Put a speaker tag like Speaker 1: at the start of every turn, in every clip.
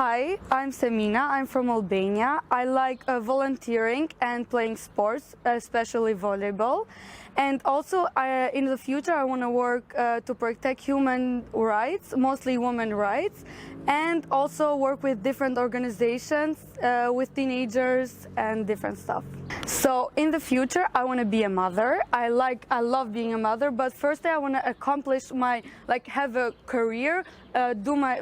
Speaker 1: Hi, I'm Semina. I'm from Albania. I like volunteering and playing sports, especially volleyball. And also, in the future, I want to work to protect human rights, mostly women rights, and also work with different organizations, with teenagers and different stuff. So in the future, I want to be a mother. I love being a mother, but firstly, I want to accomplish have a career,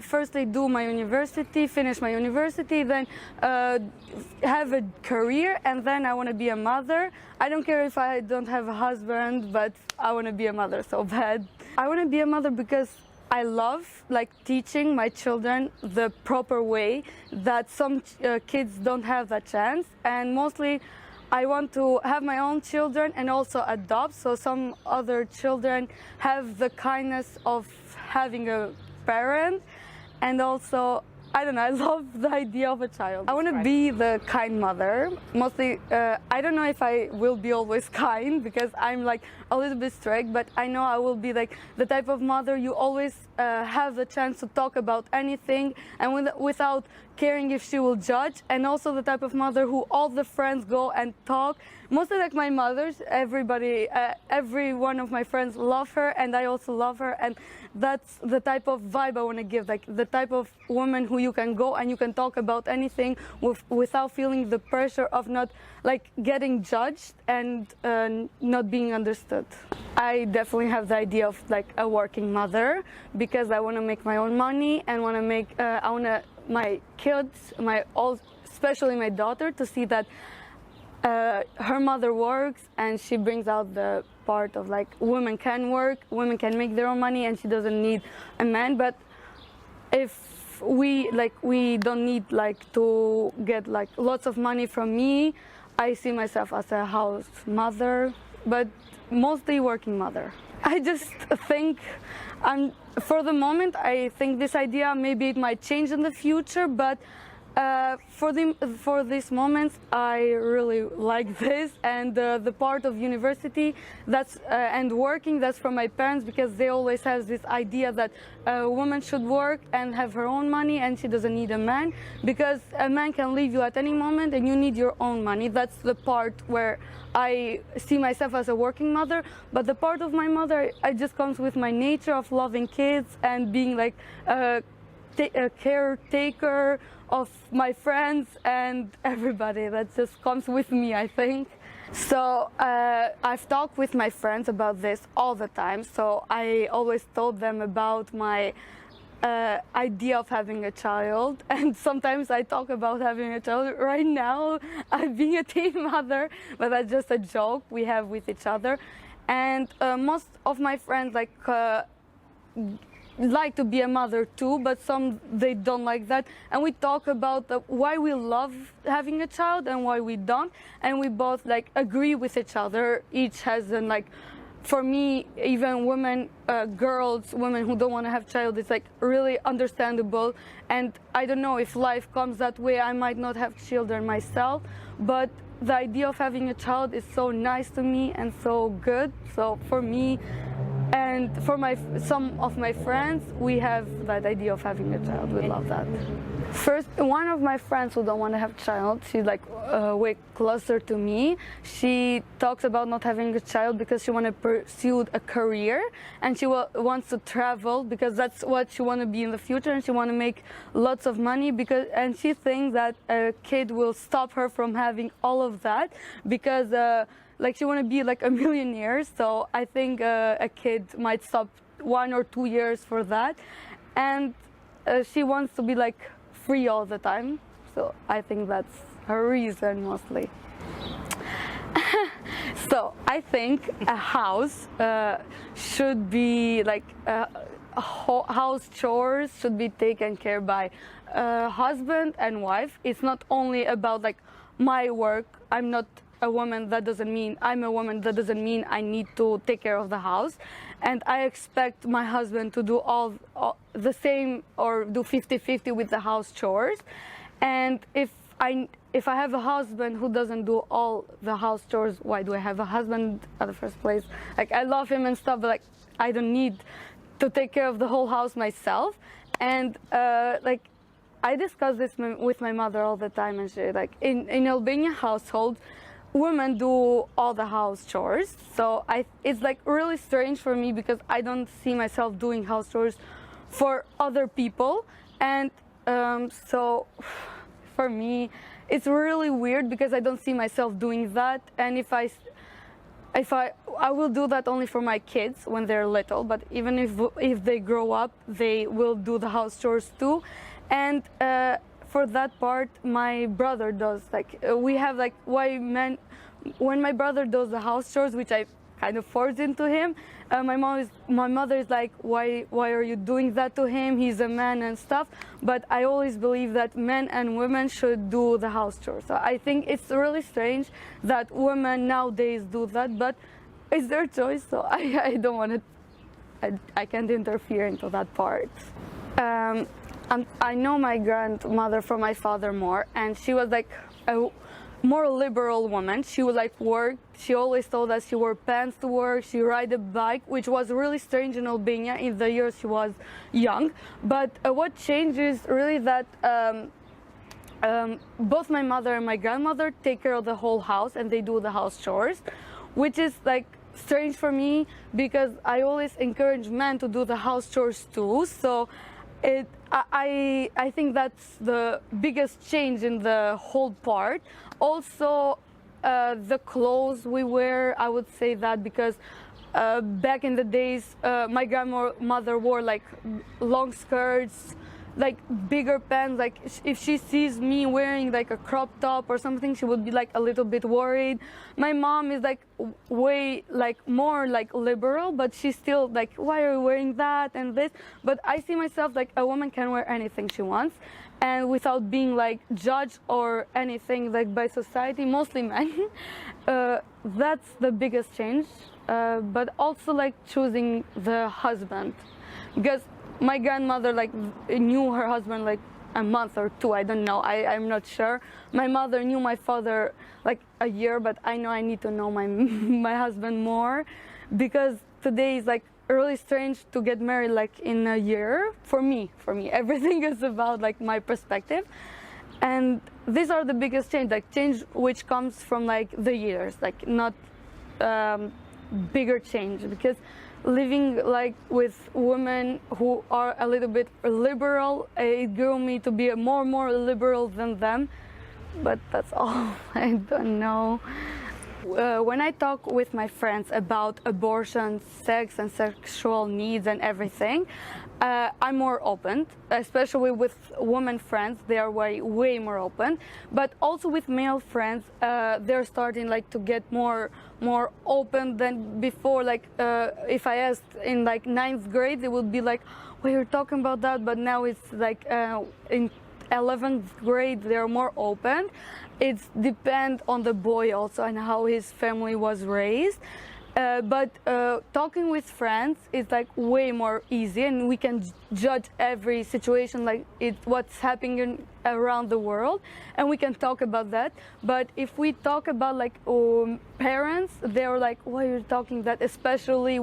Speaker 1: firstly do my university, finish my university, then have a career, and then I want to be a mother. I don't care if I don't have a husband, but I want to be a mother so bad. I want to be a mother because I love teaching my children the proper way that some kids don't have that chance, and mostly I want to have my own children and also adopt, so some other children have the kindness of having a parent. And also, I don't know, I love the idea of a child. I want to be the kind mother. Mostly, I don't know if I will be always kind because I'm a little bit strict, but I know I will be the type of mother you always have the chance to talk about anything and without caring if she will judge. And also the type of mother who all the friends go and talk. Mostly like my mothers, everybody, every one of my friends love her, and I also love her. And that's the type of vibe I want to give, the type of woman who you can go and you can talk about anything without feeling the pressure of not getting judged and not being understood. I definitely have the idea of a working mother because I want to make my own money and I want my kids, especially my daughter, to see that her mother works and she brings out the part of women can work, women can make their own money, and she doesn't need a man. But if we don't need to get lots of money from me, I see myself as a house mother, but mostly working mother. I just think for the moment, I think this idea, maybe it might change in the future, but for these moments, I really like this, and the part of university and working, that's from my parents, because they always have this idea that a woman should work and have her own money and she doesn't need a man, because a man can leave you at any moment and you need your own money. That's the part where I see myself as a working mother. But the part of my mother, it just comes with my nature of loving kids and being a caretaker of my friends and everybody. That just comes with me, I think. So I've talked with my friends about this all the time. So I always told them about my idea of having a child, and sometimes I talk about having a child. Right now I'm being a teen mother, but that's just a joke we have with each other. And most of my friends like to be a mother too, but some they don't like that, and we talk about why we love having a child and why we don't, and we both agree with each other. Each has for me, even women, women who don't want to have child, it's really understandable. And I don't know, if life comes that way, I might not have children myself, but the idea of having a child is so nice to me and so good. So for me and for some of my friends, we have that idea of having a child. We love that. First, one of my friends who don't want to have a child, she's way closer to me. She talks about not having a child because she wants to pursue a career, and she wants to travel because that's what she wants to be in the future, and she wants to make lots of money and she thinks that a kid will stop her from having all of that because she want to be a millionaire. So I think a kid might stop 1 or 2 years for that, and she wants to be free all the time. So I think that's her reason mostly. So I think a house should be house chores should be taken care by husband and wife. It's not only about my work. I'm not a woman, that doesn't mean I'm a woman, that doesn't mean I need to take care of the house. And I expect my husband to do all the same or do 50-50 with the house chores. And if I have a husband who doesn't do all the house chores, why do I have a husband at the first place? I love him and stuff, but I don't need to take care of the whole house myself. And I discuss this with my mother all the time, and she like in Albania household, women do all the house chores. So it's like really strange for me because I don't see myself doing house chores for other people, and so for me it's really weird because I don't see myself doing that. And if I will do that only for my kids when they're little, but even if they grow up, they will do the house chores too. And for that part, my brother does. Like we have like when my brother does the house chores, which I kind of force into him, my mother is like, why are you doing that to him? He's a man and stuff. But I always believe that men and women should do the house chores. So I think it's really strange that women nowadays do that, but it's their choice. So I don't want to. I can't interfere into that part. I know my grandmother from my father more, and she was like a more liberal woman. She would like work. She always told us she wore pants to work. She ride a bike, which was really strange in Albania in the years she was young. But what changed is really that both my mother and my grandmother take care of the whole house, and they do the house chores, which is like strange for me because I always encourage men to do the house chores too. So I think that's the biggest change in the whole part. Also, the clothes we wear, I would say that because back in the days, my grandmother wore like long skirts, like bigger pants. Like if she sees me wearing like a crop top or something, she would be like a little bit worried. My mom is like way like more like liberal, but she's still like, why are you wearing that and this? But I see myself like a woman can wear anything she wants, and without being like judged or anything like by society, mostly men. That's the biggest change. But also like choosing the husband, because my grandmother like knew her husband like a month or two, I don't know, I'm not sure. My mother knew my father like a year, but I know I need to know my husband more, because today is like really strange to get married like in a year. For me everything is about like my perspective, and these are the biggest change which comes from like the years, like not bigger change, because living like with women who are a little bit liberal, it grew me to be more liberal than them. But that's all. I don't know. When I talk with my friends about abortion, sex and sexual needs and everything, I'm more open, especially with women friends. They are way more open. But also with male friends, they're starting like to get more open than before. Like if I asked in like 9th grade, they would be like, well, you're talking about that. But now it's like in 11th grade, they're more open. It depends on the boy also and how his family was raised. But talking with friends is like way more easy, and we can judge every situation like what's happening around the world, and we can talk about that. But if we talk about like parents, they're like, why are you talking that? Especially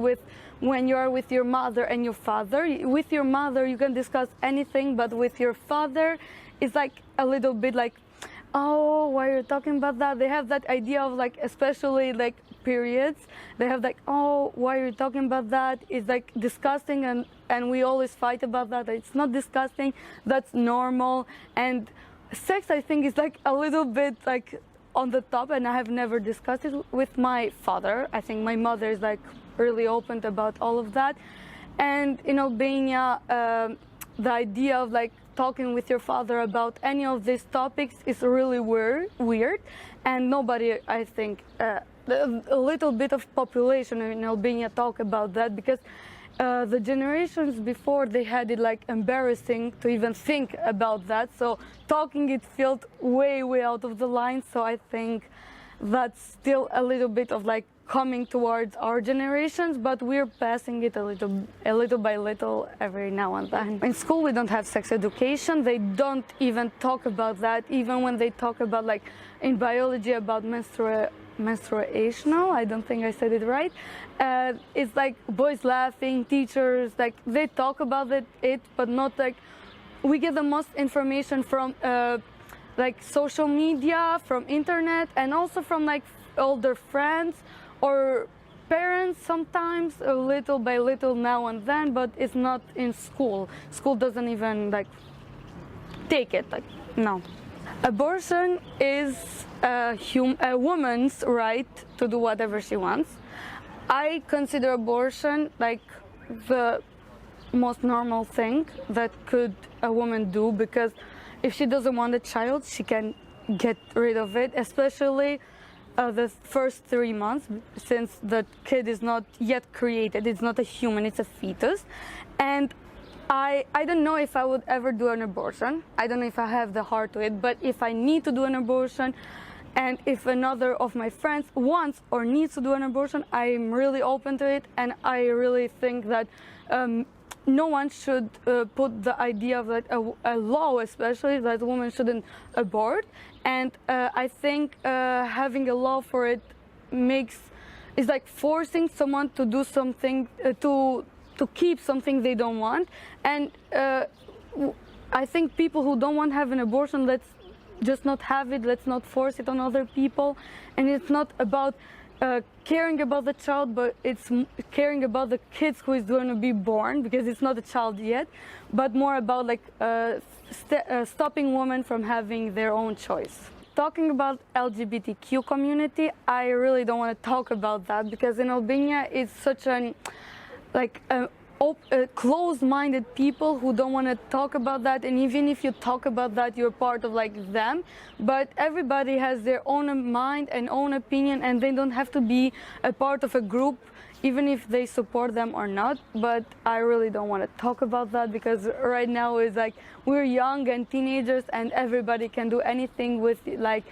Speaker 1: when you are with your mother and your father. With your mother you can discuss anything, but with your father it's like a little bit like, oh, why are you talking about that? They have that idea of like, especially like periods, they have like, oh, why are you talking about that? It's like disgusting, and we always fight about that. It's not disgusting, that's normal. And sex, I think, is like a little bit like on the top, and I have never discussed it with my father. I think my mother is like really open about all of that. And in Albania, the idea of like talking with your father about any of these topics is really weird, and nobody, I think, a little bit of population in Albania talk about that, because the generations before, they had it like embarrassing to even think about that. So talking it felt way out of the line. So I think that's still a little bit of like coming towards our generations, but we're passing it a little by little every now and then. In school we don't have sex education. They don't even talk about that. Even when they talk about like in biology about menstruational, I don't think I said it right, it's like boys laughing, teachers like they talk about it, but not like we get the most information from like social media, from internet, and also from like older friends or parents sometimes, a little by little now and then, but it's not in school. School doesn't even like take it, like, no. Abortion is a woman's right to do whatever she wants. I consider abortion like the most normal thing that could a woman do, because if she doesn't want a child, she can get rid of it, especially the first 3 months, since the kid is not yet created. It's not a human, it's a fetus. And I don't know if I would ever do an abortion. I don't know if I have the heart to it, but if I need to do an abortion, and if another of my friends wants or needs to do an abortion, I'm really open to it. And I really think that no one should put the idea of like a law, especially, that a woman shouldn't abort. And I think having a law for it is like forcing someone to do something, to keep something they don't want. And I think people who don't want to have an abortion, let's just not have it. Let's not force it on other people. And it's not about caring about the child, but it's caring about the kids who is going to be born, because it's not a child yet, but more about like stopping women from having their own choice. Talking about LGBTQ community, I really don't want to talk about that, because in Albania it's such an closed-minded people who don't want to talk about that, and even if you talk about that, you're part of like them. But everybody has their own mind and own opinion, and they don't have to be a part of a group, even if they support them or not. But I really don't want to talk about that, because right now is like we're young and teenagers, and everybody can do anything with like,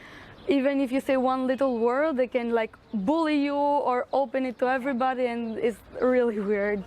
Speaker 1: even if you say one little word, they can like bully you or open it to everybody, and it's really weird.